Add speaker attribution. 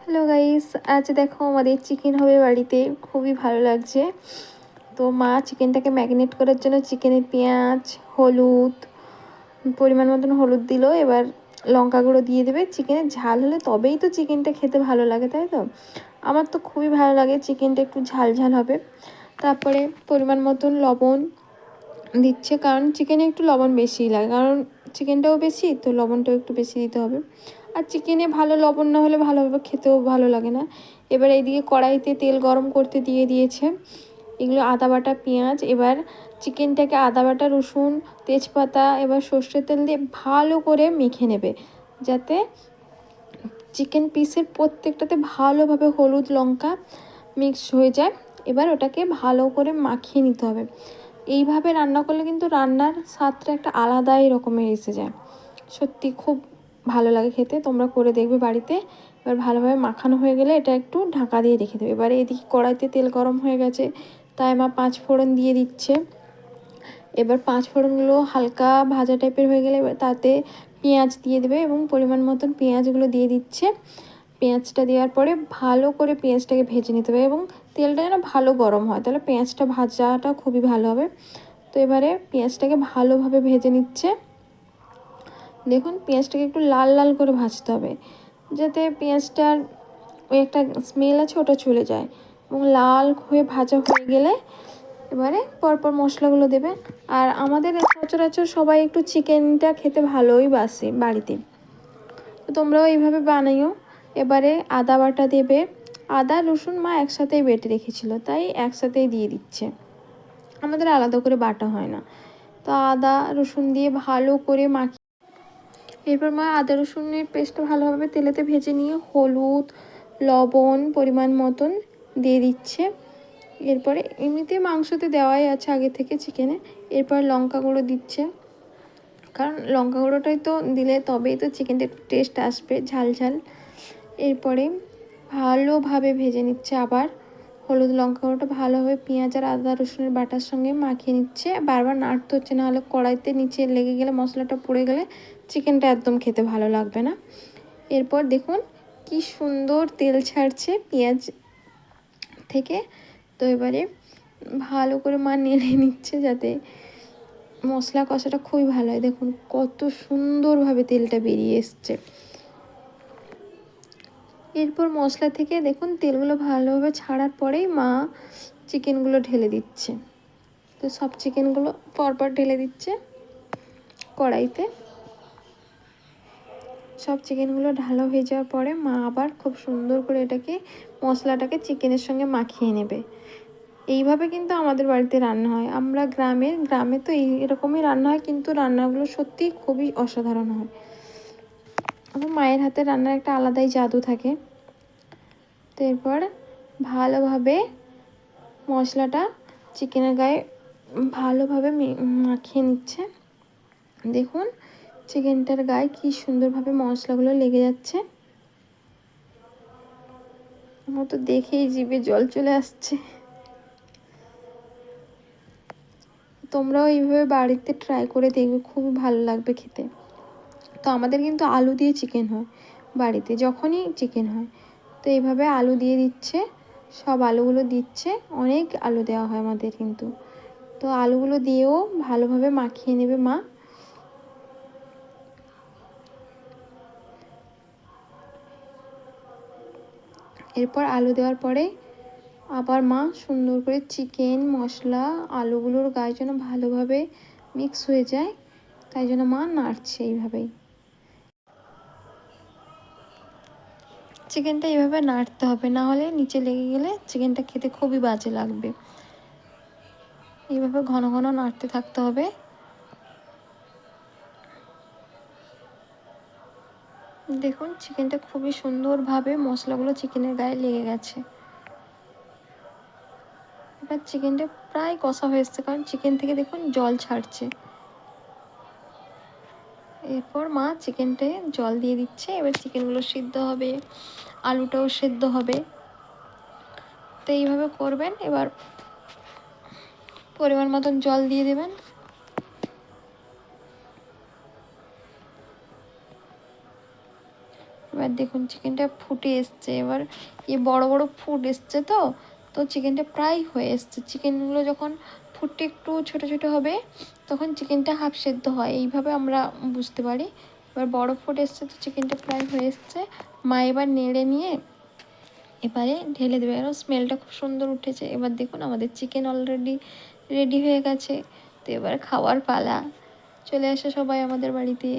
Speaker 1: Hello guys, আজ দেখো আমাদের চিকেন হবে বাড়িতে। খুবই ভালো লাগছে। তো মা চিকেনটাকে ম্যারিনেট করার জন্য চিকেনে পেঁয়াজ, হলুদ, পরিমাণ মতন হলুদ দিল। এবার লঙ্কা গুঁড়ো দিয়ে দেবে। চিকেনের ঝাল হলে তবেই তো চিকেনটা খেতে ভালো লাগে, তাই তো? আমার তো খুবই ভালো লাগে চিকেনটা একটু ঝাল ঝাল হবে। তারপরে পরিমাণ মতন লবণ দিচ্ছে, কারণ চিকেনে একটু লবণ বেশিই লাগে, কারণ চিকেনটাও বেশি তো লবণটাও একটু বেশি দিতে হবে। আর চিকেনে ভালো লবণ না হলে ভালোভাবে খেতেও ভালো লাগে না। এবার এইদিকে কড়াইতে তেল গরম করতে দিয়ে দিয়েছে। এগুলো আদা বাটা, পেঁয়াজ। এবার চিকেনটাকে আদা বাটা, রসুন, তেজপাতা এবার সর্ষের তেল দিয়ে ভালো করে মেখে নেবে, যাতে চিকেন পিসের প্রত্যেকটাতে ভালোভাবে হলুদ লঙ্কা মিক্স হয়ে যায়। এবার ওটাকে ভালো করে মাখিয়ে নিতে হবে। এইভাবে রান্না করলে কিন্তু রান্নার স্বাদটা একটা আলাদাই রকমের এসে যায়। সত্যি খুব ভালো লাগে খেতে, তোমরা করে দেখবে বাড়িতে। এবার ভালোভাবে মাখানো হয়ে গেলে এটা একটু ঢাকা দিয়ে রেখে দেবে। এবারে এদিকে কড়াইতে তেল গরম হয়ে গেছে, তাই মা 5 ফোড়ন দিয়ে দিচ্ছে। এবার 5 ফোড়নগুলো হালকা ভাজা টাইপের হয়ে গেলে এবার তাতে পেঁয়াজ দিয়ে দেবে এবং পরিমাণ মতন পেঁয়াজগুলো দিয়ে দিচ্ছে। পেঁয়াজটা দেওয়ার পরে ভালো করে পেঁয়াজটাকে ভেজে নিতে হবে এবং তেলটা যেন ভালো গরম হয়, তাহলে পেঁয়াজটা ভাজাটা খুবই ভালো হবে। তো এবারে পেঁয়াজটাকে ভালোভাবে ভেজে নিচ্ছে। দেখুন পেঁয়াজটাকে একটু লাল লাল করে ভাজতে হবে, যাতে পেঁয়াজটার ওই একটা স্মেল আছে ওটা চলে যায়। এবং লাল হয়ে ভাজা হয়ে গেলে এবারে পরপর মশলাগুলো দেবে। আর আমাদের সচরাচর সবাই একটু চিকেনটা খেতে ভালোই বাসে বাড়িতে, তো তোমরাও এইভাবে বানাইও। এবারে আদা বাটা দেবে। আদা রসুন মা একসাথেই বেটে রেখেছিল, তাই একসাথেই দিয়ে দিচ্ছে, আমাদের আলাদা করে বাটা হয় না। তো আদা রসুন দিয়ে ভালো করে মাখিয়ে এরপর মা আদা রসুনের পেস্টটা ভালোভাবে তেলেতে ভেজে নিয়ে হলুদ, লবণ পরিমাণ মতন দিয়ে দিচ্ছে। এরপরে এমনিতে মাংসতে দেওয়াই আছে আগে থেকে চিকেনে। এরপর লঙ্কা গুঁড়ো দিচ্ছে, কারণ লঙ্কা গুঁড়োটাই তো দিলে তবেই তো চিকেনটা একটু টেস্ট আসবে ঝাল ঝাল। এরপরে ভালোভাবে ভেজে নিচ্ছে। আবার হলুদ লঙ্কা গুঁড়োটা ভালোভাবে পেঁয়াজ আর আদা রসুনের বাটার সঙ্গে মাখিয়ে নিচ্ছে। বারবার নাড়তে হচ্ছে, নাহলে কড়াইতে নিচে লেগে গেলে মশলাটা পুড়ে গেলে চিকেনটা একদম খেতে ভালো লাগবে না। এরপর দেখুন কি সুন্দর তেল ছাড়ছে পেঁয়াজ থেকে। তো এবারে ভালো করে মা নেড়ে নিচ্ছে, যাতে মশলা কষাটা খুবই ভালো হয়। দেখুন কত সুন্দরভাবে তেলটা বেরিয়ে এসছে। এরপর মশলা থেকে দেখুন তেলগুলো ভালোভাবে ছাড়ার পরেই মা চিকেনগুলো ঢেলে দিচ্ছে। তো সব চিকেনগুলো পরপর ঢেলে দিচ্ছে কড়াইতে। সব চিকেনগুলো ঢালা হয়ে যাওয়ার পরে মা আবার খুব সুন্দর করে এটাকে মশলাটাকে চিকেনের সঙ্গে মাখিয়ে নেবে। এইভাবে কিন্তু আমাদের বাড়িতে রান্না হয়। আমরা গ্রামে তো এরকমই রান্না হয়, কিন্তু রান্নাগুলো সত্যিই খুবই অসাধারণ হয়। আমার মায়ের হাতে রান্নার একটা আলাদাই জাদু থাকে। তো এরপর ভালোভাবে মশলাটা চিকেনের গায়ে ভালোভাবে মাখিয়ে নিচ্ছে। দেখুন চিকেনটার গায়ে কি সুন্দরভাবে মশলাগুলো লেগে যাচ্ছে। আমার তো দেখেই জিভে জল চলে আসছে। তোমরাও এইভাবে বাড়িতে ট্রাই করে দেখবে, খুবই ভালো লাগবে খেতে। তো আমাদের কিন্তু আলু দিয়ে চিকেন হয় বাড়িতে, যখনই চিকেন হয়। তো এইভাবে আলু দিয়ে দিচ্ছে, সব আলুগুলো দিচ্ছে। অনেক আলু দেওয়া হয় আমাদের কিন্তু। তো আলুগুলো দিয়েও ভালোভাবে মাখিয়ে নেবে মা। এরপর আলু দেওয়ার পরে আবার মা সুন্দর করে চিকেন মশলা আলুগুলোর গায়ে যেন ভালোভাবে মিক্স হয়ে যায়, তাই জন্য মা নাড়ছে এইভাবেই। চিকেনটা এইভাবে নাড়তে হবে, না হলে নিচে লেগে গেলে চিকেনটা খেতে খুবই বাজে লাগবে। এইভাবে ঘন ঘন নাড়তে থাকতে হবে। দেখুন চিকেনটা খুবই সুন্দরভাবে মশলাগুলো চিকেনের গায়ে লেগে গেছে। এবার চিকেনটা প্রায় কষা হয়ে এসছে, কারণ চিকেন থেকে দেখুন জল ছাড়ছে। এরপর মা চিকেনটায় জল দিয়ে দিচ্ছে। এবার চিকেনগুলো সিদ্ধ হবে, আলুটাও সিদ্ধ হবে। তো এইভাবে করবেন। এবার পরিমাণ মতন জল দিয়ে দেবেন। এবার এবার দেখুন চিকেনটা ফুটে এসছে, এবার বড় বড় ফুট এসছে, তো তো চিকেনটা প্রায় হয়ে এসছে। চিকেনগুলো যখন ফুটে একটু ছোট ছোট হবে তখন চিকেনটা হাফ সেদ্ধ হয়, এইভাবে আমরা বুঝতে পারি। এবার বড় ফুট এসছে তো চিকেনটা প্রায় হয়ে এসছে। মা এবার নেড়ে নিয়ে এবারে ঢেলে দেবে, আর স্মেলটা খুব সুন্দর উঠেছে। এবার দেখুন আমাদের চিকেন অলরেডি রেডি হয়ে গেছে। তো এবার খাওয়ার পালা, চলে আসে সবাই আমাদের বাড়িতে।